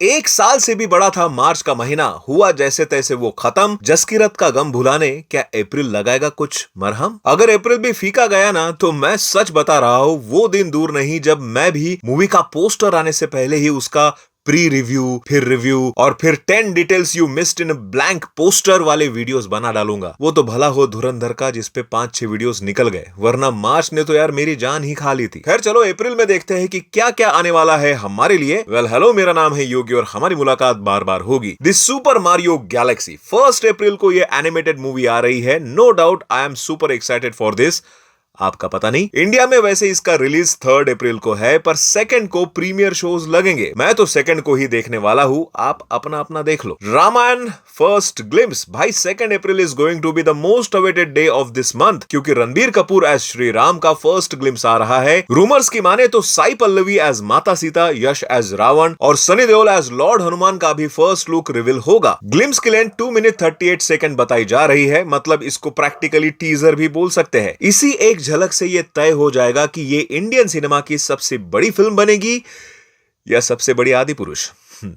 एक साल से भी बड़ा था मार्च का महीना, हुआ जैसे तैसे वो खत्म। जसकीरत का गम भुलाने क्या अप्रैल लगाएगा कुछ मरहम? अगर अप्रैल भी फीका गया ना, तो मैं सच बता रहा हूं, वो दिन दूर नहीं जब मैं भी मूवी का पोस्टर आने से पहले ही उसका प्री रिव्यू, फिर रिव्यू और फिर 10 details you missed in blank poster वाले वीडियोस बना डालूंगा। वो तो भला हो धुरंधर का जिसपे 5-6 वीडियोस निकल गए, वरना मार्च ने तो यार मेरी जान ही खा ली थी। खैर चलो अप्रैल में देखते हैं कि क्या क्या आने वाला है हमारे लिए। वेल हेलो, मेरा नाम है योगी और हमारी मुलाकात बार बार होगी this Super Mario Galaxy. 1 April को ये एनिमेटेड मूवी आ रही है। No doubt I am super excited for this. आपका पता नहीं, इंडिया में वैसे इसका रिलीज 3 अप्रैल को है, पर 2 को प्रीमियर शोज लगेंगे। मैं तो 2 को ही देखने वाला हूं, आप अपना अपना देख लो। रामायण फर्स्ट ग्लिम्स, भाई 2 April is going to be the most awaited day of this month, क्योंकि रणबीर कपूर एज श्री राम का फर्स्ट ग्लिम्स आ रहा है। रूमर्स की माने तो साई पल्लवी एज माता सीता, यश एज रावण और सनी देओल एज लॉर्ड हनुमान का भी फर्स्ट लुक रिवील होगा। ग्लिम्स की लेंथ 2 मिनट 38 सेकंड बताई जा रही है, मतलब इसको प्रैक्टिकली टीजर भी बोल सकते हैं। इसी एक झलक से यह तय हो जाएगा कि ये इंडियन सिनेमा की सबसे बड़ी फिल्म बनेगी या सबसे बड़ी आदि पुरुष।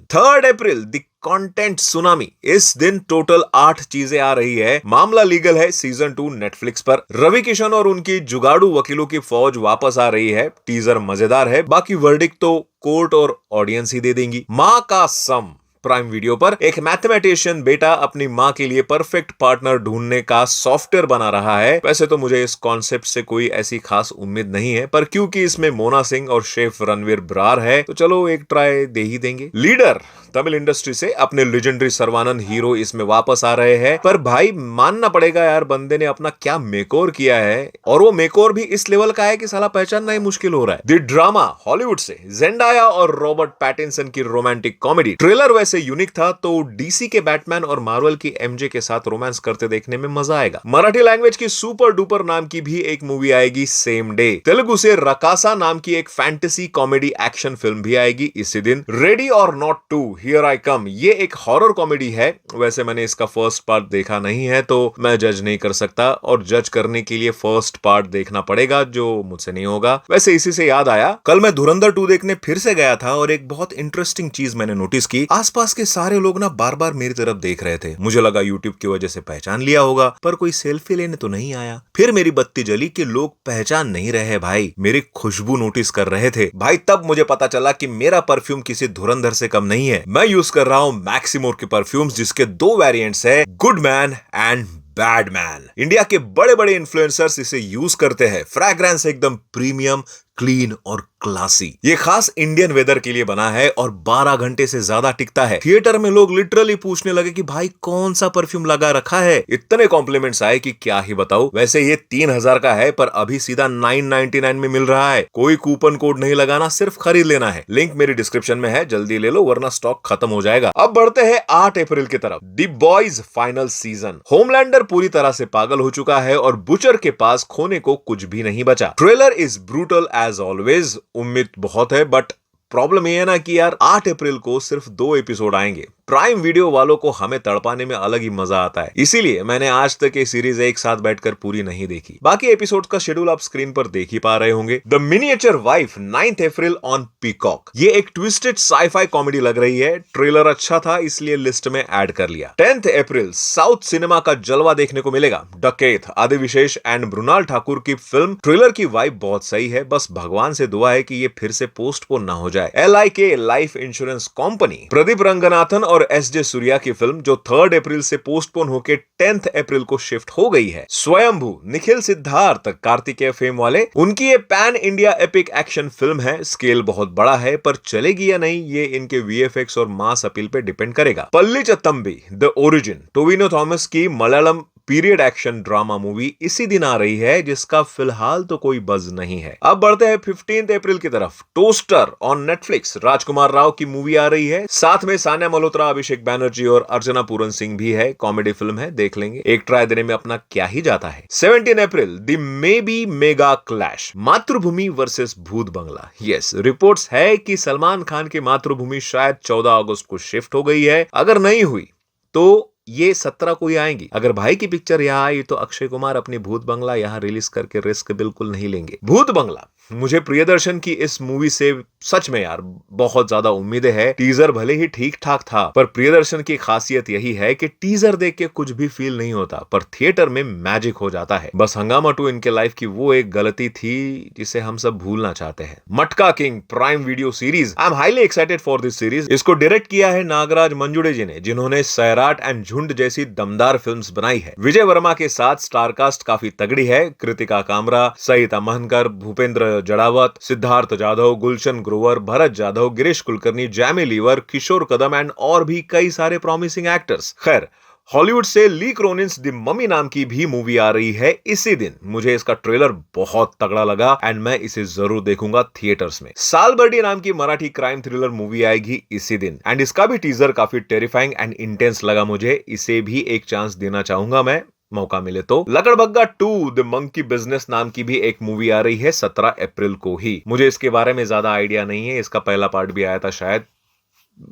3 अप्रैल द कंटेंट सुनामी। इस दिन टोटल 8 चीजें आ रही है। मामला लीगल है सीजन 2 नेटफ्लिक्स पर। रवि किशन और उनकी जुगाड़ू वकीलों की फौज वापस आ रही है। टीजर मजेदार है, बाकी वर्डिक्ट तो कोर्ट और ऑडियंस ही दे देंगी। मां का सम प्राइम वीडियो पर। एक मैथमेटिशियन बेटा अपनी मां के लिए परफेक्ट पार्टनर ढूंढने का सॉफ्टवेयर बना रहा है। वैसे तो मुझे इस कॉन्सेप्ट से कोई ऐसी खास उम्मीद नहीं है, पर क्योंकि इसमें मोना सिंह और शेफ रणवीर ब्रार है, तो चलो एक ट्राई दे ही देंगे। लीडर, तमिल इंडस्ट्री से अपने लेजेंडरी सर्वानंद हीरो इसमें वापस आ रहे हैं, पर भाई मानना पड़ेगा यार, बंदे ने अपना क्या मेकओवर किया है, और वो मेकओवर भी इस लेवल का है कि साला पहचानना ही मुश्किल हो रहा है। द ड्रामा, हॉलीवुड से जेंडाया और रॉबर्ट पैटिंसन की रोमांटिक कॉमेडी। ट्रेलर वैसे यूनिक था, तो डीसी के बैटमैन और मार्वल की एमजे के साथ रोमांस करते देखने में मजा आएगा। मराठी लैंग्वेज की सुपर डुपर नाम की भी एक मूवी आएगी सेम डे। तेलुगु से रकासा नाम की एक फैंटेसी कॉमेडी एक्शन फिल्म भी आएगी इसी दिन। रेडी और नॉट टू हियर आई कम, ये एक हॉरर कॉमेडी है। वैसे मैंने इसका फर्स्ट पार्ट देखा नहीं है, तो मैं जज नहीं कर सकता, और जज करने के लिए फर्स्ट पार्ट देखना पड़ेगा, जो मुझसे नहीं होगा। वैसे इसी से याद आया, कल मैं धुरंधर 2 देखने फिर से गया था, और एक बहुत इंटरेस्टिंग चीज मैंने नोटिस की। आसपास के सारे लोग ना बार बार मेरी तरफ देख रहे थे। मुझे लगा यूट्यूब की वजह से पहचान लिया होगा, पर कोई सेल्फी लेने तो नहीं आया। फिर मेरी बत्ती जली कि लोग पहचान नहीं रहे भाई, मेरी खुशबू नोटिस कर रहे थे भाई। तब मुझे पता चला कि मेरा परफ्यूम किसी धुरंधर से कम नहीं है। मैं यूज कर रहा हूं मैक्सिमोर के परफ्यूम्स, जिसके 2 वेरिएंट्स है, good man and bad man. India के बड़े बड़े इन्फ्लुएंसर्स इसे यूज करते हैं। फ्रैग्रेंस एकदम प्रीमियम, क्लीन और क्लासी। ये खास इंडियन वेदर के लिए बना है और 12 घंटे से ज्यादा टिकता है। थिएटर में लोग लिटरली पूछने लगे कि भाई कौन सा परफ्यूम लगा रखा है। इतने कॉम्प्लीमेंट्स आए कि क्या ही बताऊं। वैसे ये 3000 का है, पर अभी सीधा 999 में मिल रहा है। कोई कूपन कोड नहीं लगाना, सिर्फ खरीद लेना है। लिंक मेरी डिस्क्रिप्शन में है, जल्दी ले लो वरना स्टॉक खत्म हो जाएगा। अब बढ़ते हैं 8 अप्रैल की तरफ। The boys final season. Homelander पूरी तरह से पागल हो चुका है और बुचर के पास खोने को कुछ भी नहीं बचा। Trailer is brutal as always. उम्मीद बहुत है, बट प्रॉब्लम ये है ना कि यार 8 अप्रैल को सिर्फ 2 एपिसोड आएंगे। प्राइम वीडियो वालों को हमें तड़पाने में अलग ही मजा आता है, इसीलिए मैंने आज तक ये सीरीज एक साथ बैठकर पूरी नहीं देखी। बाकी एपिसोड का शेड्यूल आप स्क्रीन पर देख ही पा रहे होंगे। The miniature wife 9 April on peacock. ये एक ट्विस्टेड साईफाई कॉमेडी लग रही है। ट्रेलर अच्छा था, इसलिए लिस्ट में ऐड कर लिया। 10 अप्रैल साउथ सिनेमा का जलवा देखने को मिलेगा। डकैत, आदि विशेष एंड मृणाल ठाकुर की फिल्म। ट्रेलर की वाइब बहुत सही है, बस भगवान से दुआ है कि ये फिर से पोस्टपोन ना हो जाए। LIK life insurance company. Pradeep Ranganathan और SJ सूर्या की फिल्म, जो 3 अप्रैल से पोस्टपोन होकर 10 अप्रैल को शिफ्ट हो गई है। स्वयंभू, निखिल सिद्धार्थ, कार्तिकेय फेम वाले, उनकी ये pan India epic action film है। स्केल बहुत बड़ा है, पर चलेगी या नहीं ये इनके VFX और मास अपील पे डिपेंड करेगा। पल्ली चत्तंबी द ओरिजिन, टोविनो थॉमस की Malayalam period action drama movie इसी दिन आ रही है, जिसका फिलहाल तो कोई बज नहीं है। अब बढ़ते हैं 15 अप्रैल की तरफ। Toaster on Netflix. Rajkummar Rao की मूवी आ रही है, साथ में सान्या मल्होत्रा, अभिषेक बैनर्जी और अर्चना पूरन सिंह भी है। कॉमेडी फिल्म है, देख लेंगे। एक ट्राई देने में अपना क्या ही जाता है। 17 April the may be mega clash. Matrubhoomi versus Bhoot Bangla. Yes, reports है कि सलमान खान की मातृभूमि शायद 14 अगस्त को शिफ्ट हो गई है। अगर नहीं हुई तो ये 17 को ही आएंगी। अगर भाई की पिक्चर यहाँ आई तो अक्षय कुमार अपनी भूत बंगला यहाँ रिलीज करके रिस्क बिल्कुल नहीं लेंगे। भूत बंगला मुझे प्रियदर्शन की इस मूवी से सच में यार बहुत ज्यादा उम्मीदें है। टीजर भले ही ठीक ठाक था, पर प्रियदर्शन की खासियत यही है कि टीजर देख के कुछ भी फील नहीं होता, पर थिएटर में मैजिक हो जाता है। बस हंगामा 2 इनके लाइफ की वो एक गलती थी जिसे हम सब भूलना चाहते हैं। मटका king prime video series, I am highly excited for this series. इसको डायरेक्ट किया है नागराज मंजुड़े जी ने, जिन्होंने सैराट एंड झुंड जैसी दमदार फिल्म्स बनाई है। विजय वर्मा के साथ स्टारकास्ट काफी तगड़ी है। कृतिका कामरा, सईता महनकर, भूपेंद्र जड़ावत, सिद्धार्थ जाधव, गुलशन ग्रोवर, भरत जाधव, गिरीश कुलकर्णी, जैमी लीवर, किशोर कदम एंड और भी कई सारे प्रॉमिसिंग एक्टर्स। खैर, हॉलीवुड से ली क्रोनिन्स द ममी नाम की भी मूवी आ रही है इसी दिन। मुझे इसका ट्रेलर बहुत तगड़ा लगा एंड मैं इसे जरूर देखूंगा थिएटर्स में। सालबर्डी नाम की मराठी क्राइम थ्रिलर मूवी आएगी इसी दिन एंड इसका भी टीजर काफी टेरिफाइंग एंड इंटेंस लगा मुझे। इसे भी एक चांस देना चाहूंगा मैं, मौका मिले तो। लकड़बग्गा 2 द मंकी बिजनेस नाम की भी एक मूवी आ रही है 17 अप्रैल को ही। मुझे इसके बारे में ज्यादा आइडिया नहीं है, इसका पहला पार्ट भी आया था शायद।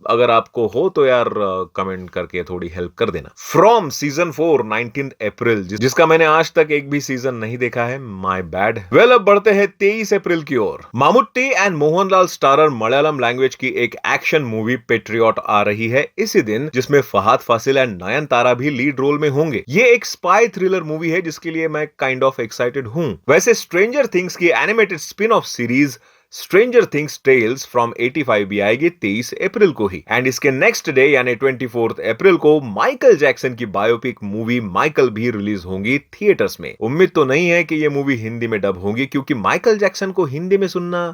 अगर आपको हो तो यार कमेंट करके थोड़ी हेल्प कर देना। फ्रॉम सीजन 4 19 अप्रैल, जिसका मैंने आज तक एक भी सीजन नहीं देखा है, माय बैड। वेल, अब बढ़ते हैं 23 अप्रैल की ओर। Mammootty and Mohanlal starrer Malayalam language की एक एक्शन मूवी पेट्रियट आ रही है इसी दिन, जिसमें फहाद फासिल एंड नयनतारा भी लीड रोल में होंगे। ये एक स्पाई थ्रिलर मूवी है जिसके लिए मैं काइंड ऑफ एक्साइटेड हूं। वैसे स्ट्रेंजर थिंग्स की animated spin off series Stranger Things Tales from 85 भी आएगी 23 अप्रैल को ही एंड इसके नेक्स्ट डे यानी 24 अप्रैल को माइकल जैक्सन की बायोपिक मूवी माइकल भी रिलीज होंगी थिएटर्स में। उम्मीद तो नहीं है कि ये मूवी हिंदी में डब होगी, क्योंकि माइकल जैक्सन को हिंदी में सुनना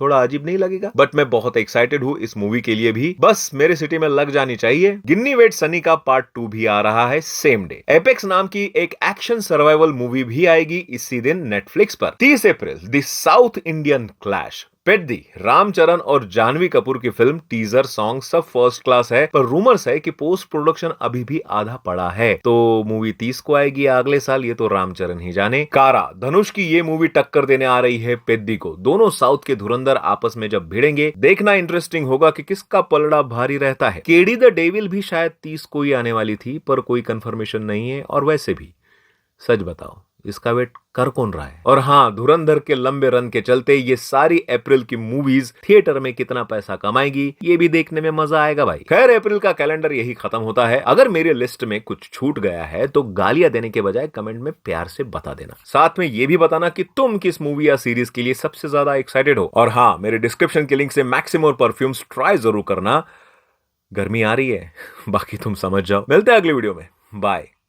थोड़ा अजीब नहीं लगेगा। बट मैं बहुत एक्साइटेड हूं इस मूवी के लिए भी, बस मेरे सिटी में लग जानी चाहिए। गिन्नी वेट सनी का पार्ट 2 भी आ रहा है सेम डे। एपेक्स नाम की एक एक्शन सर्वाइवल मूवी भी आएगी इसी दिन नेटफ्लिक्स पर। 30 April the South Indian clash Peddi, Ramcharan और जानवी कपूर की फिल्म, टीजर सॉन्ग सब फर्स्ट क्लास है, पर रूमर्स है कि पोस्ट प्रोडक्शन अभी भी आधा पड़ा है। तो मूवी 30 को आएगी अगले साल, ये तो रामचरण ही जाने। कारा, धनुष की ये मूवी टक्कर देने आ रही है पेद्दी को। दोनों साउथ के धुरंधर आपस में जब भिड़ेंगे, देखना इंटरेस्टिंग होगा कि किसका पलड़ा भारी रहता है। केडी द डेविल भी शायद 30 को ही आने वाली थी, पर कोई कंफर्मेशन नहीं है। और वैसे भी सच बताओ, इसका वेट कर कौन रहा है? और हाँ, धुरंधर के लंबे रन के चलते ये सारी अप्रैल की मूवीज थिएटर में कितना पैसा कमाएगी, ये भी देखने में मजा आएगा भाई। खैर, अप्रैल का कैलेंडर यही खत्म होता है। अगर मेरी लिस्ट में कुछ छूट गया है तो गालियां देने के बजाय कमेंट में प्यार से बता देना। साथ में ये भी बताना कि तुम किस मूवी या सीरीज के लिए सबसे ज्यादा एक्साइटेड हो। और हाँ, मेरे डिस्क्रिप्शन के लिंक से मैक्सिम और परफ्यूम्स ट्राई जरूर करना। गर्मी आ रही है बाकी तुम समझ जाओ। मिलते हैं अगली वीडियो में, बाय।